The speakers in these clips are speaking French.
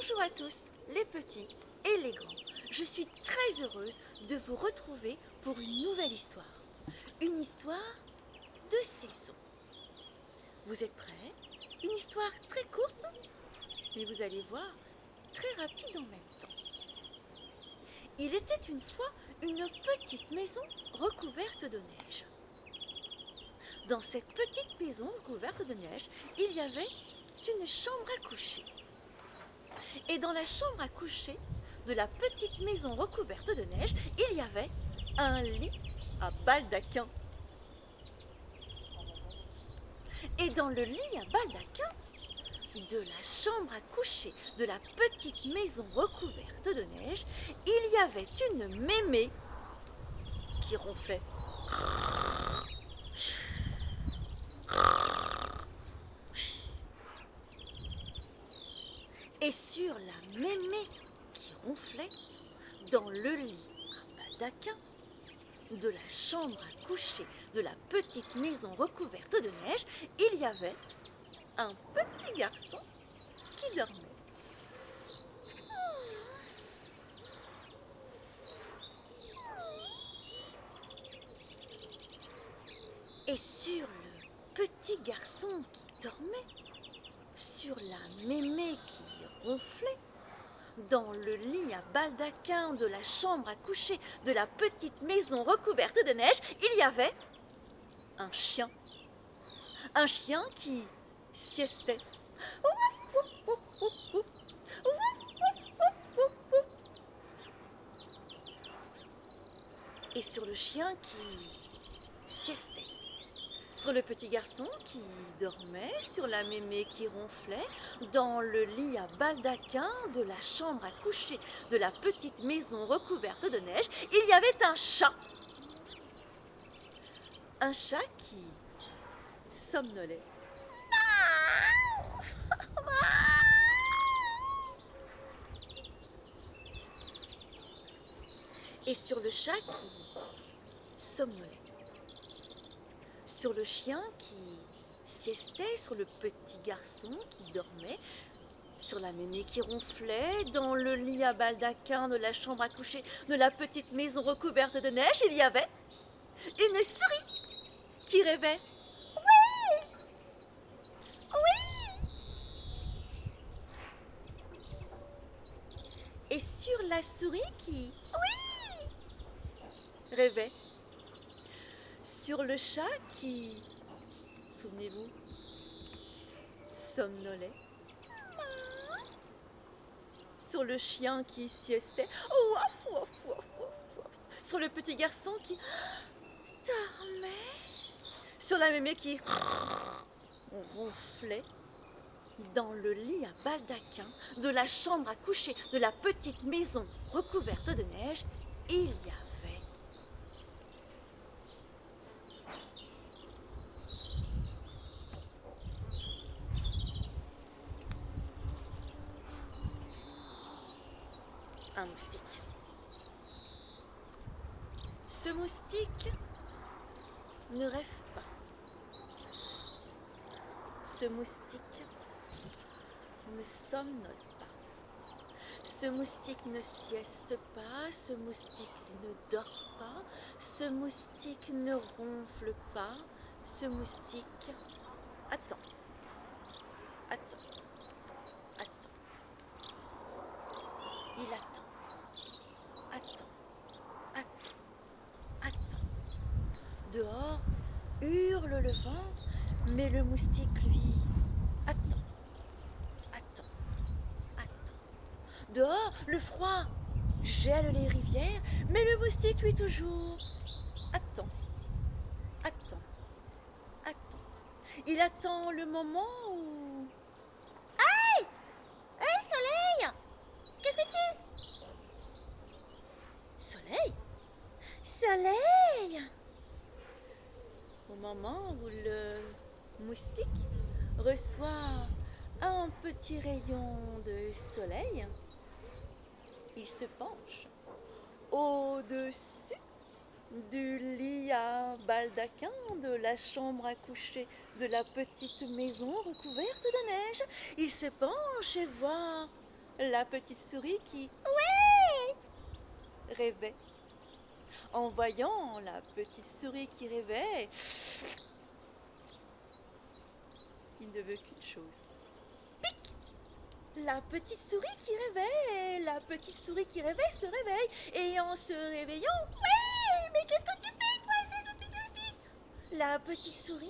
Bonjour à tous, les petits et les grands. Je suis très heureuse de vous retrouver pour une nouvelle histoire. Une histoire de saison. Vous êtes prêts? Une histoire très courte, mais vous allez voir, très rapide en même temps. Il était une fois une petite maison recouverte de neige. Dans cette petite maison recouverte de neige, il y avait une chambre à coucher. Et dans la chambre à coucher de la petite maison recouverte de neige, il y avait un lit à baldaquin. Et dans le lit à baldaquin de la chambre à coucher de la petite maison recouverte de neige, il y avait une mémé qui ronflait. Et sur la mémé qui ronflait, dans le lit à baldaquin de la chambre à coucher de la petite maison recouverte de neige, il y avait un petit garçon qui dormait. Et sur le petit garçon qui dormait, sur la mémé qui ronflait, dans le lit à baldaquin de la chambre à coucher de la petite maison recouverte de neige, il y avait un chien. Un chien qui siestait. Et sur le chien qui siestait, sur le petit garçon qui dormait, sur la mémé qui ronflait, dans le lit à baldaquin de la chambre à coucher de la petite maison recouverte de neige, il y avait un chat. Un chat qui somnolait. Et sur le chat qui somnolait, sur le chien qui siestait, sur le petit garçon qui dormait, sur la mémé qui ronflait, dans le lit à baldaquin de la chambre à coucher de la petite maison recouverte de neige, il y avait une souris qui rêvait. Et sur la souris qui rêvait, sur le chat qui, souvenez-vous, somnolait, sur le chien qui siestait, ouf, ouf, ouf, ouf, ouf, sur le petit garçon qui dormait, sur la mémé qui ronflait, dans le lit à baldaquin de la chambre à coucher de la petite maison recouverte de neige, il y avait un moustique. Ce moustique ne rêve pas. Ce moustique ne somnole pas. Ce moustique ne sieste pas. Ce moustique ne dort pas. Ce moustique ne ronfle pas. Ce moustique attend. Attend. Attend. Il attend. Attend. Attend. Attend. Dehors hurle le vent, mais le moustique, lui, attend. Attend. Attend. Dehors, le froid gèle les rivières, mais le moustique, lui, toujours attend. Attend. Attend. Il attend le moment où... Hey, soleil! Que fais-tu? Soleil? Soleil! Au moment où le moustique reçoit un petit rayon de soleil, il se penche au-dessus du lit à baldaquin de la chambre à coucher de la petite maison recouverte de neige. Il se penche et voit la petite souris qui ouais rêvait. En voyant la petite souris qui rêvait, il ne veut qu'une chose. La petite souris qui rêvait, la petite souris qui rêvait se réveille. Et en se réveillant, ouais, mais qu'est-ce que tu fais, toi, c'est le petit moustique? La petite souris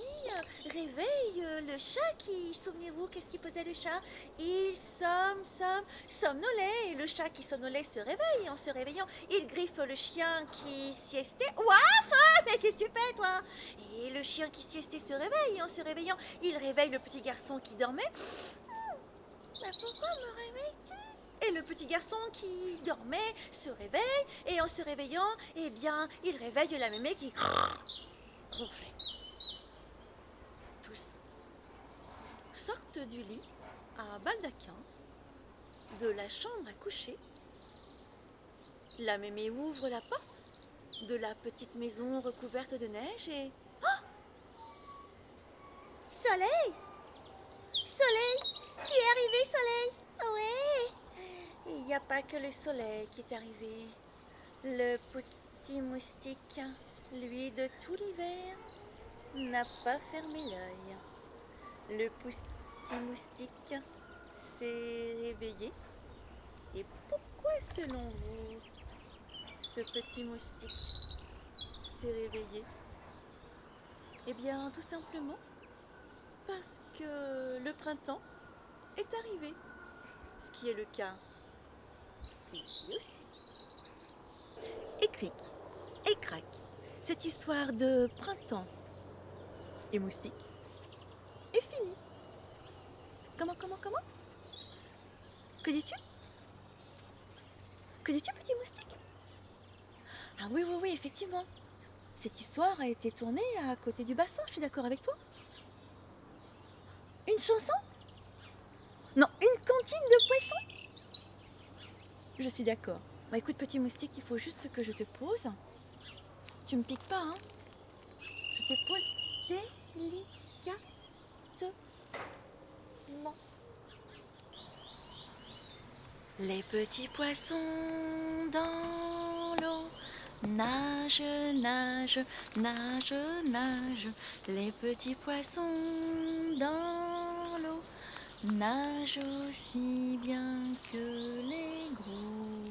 réveille le chat qui, souvenez-vous, qu'est-ce qu'il faisait le chat? Il somnolait. Et le chat qui somnolait se réveille. En se réveillant, il griffe le chien qui siestait. Ouaf, mais qu'est-ce que tu fais, toi? Et le chien qui siestait se réveille. Et en se réveillant, il réveille le petit garçon qui dormait. Mais pourquoi me réveilles-tu? Et le petit garçon qui dormait se réveille, et en se réveillant, eh bien, il réveille la mémé qui ronflait. Tous sortent du lit à baldaquin de la chambre à coucher. La mémé ouvre la porte de la petite maison recouverte de neige et... Oh! Soleil! Soleil! Tu es arrivé, Soleil! Ouais! Il n'y a pas que le soleil qui est arrivé. Le petit moustique, lui de tout l'hiver, n'a pas fermé l'œil. Le petit moustique s'est réveillé. Et pourquoi, selon vous, ce petit moustique s'est réveillé? Eh bien, tout simplement parce que le printemps est arrivé. Ce qui est le cas ici aussi. Et cric, et crac, cette histoire de printemps et moustique est finie. Comment? Que dis-tu? Que dis-tu, petit moustique? Ah oui, effectivement. Cette histoire a été tournée à côté du bassin, je suis d'accord avec toi. Une chanson? Non, une cantine de poissons? Je suis d'accord. Bah écoute, petit moustique, il faut juste que je te pose. Tu me piques pas, hein? Je te pose délicatement. Les petits poissons dans l'eau nagent, nagent, nagent, nagent. Les petits poissons dans l'eau nagent aussi bien que les gros.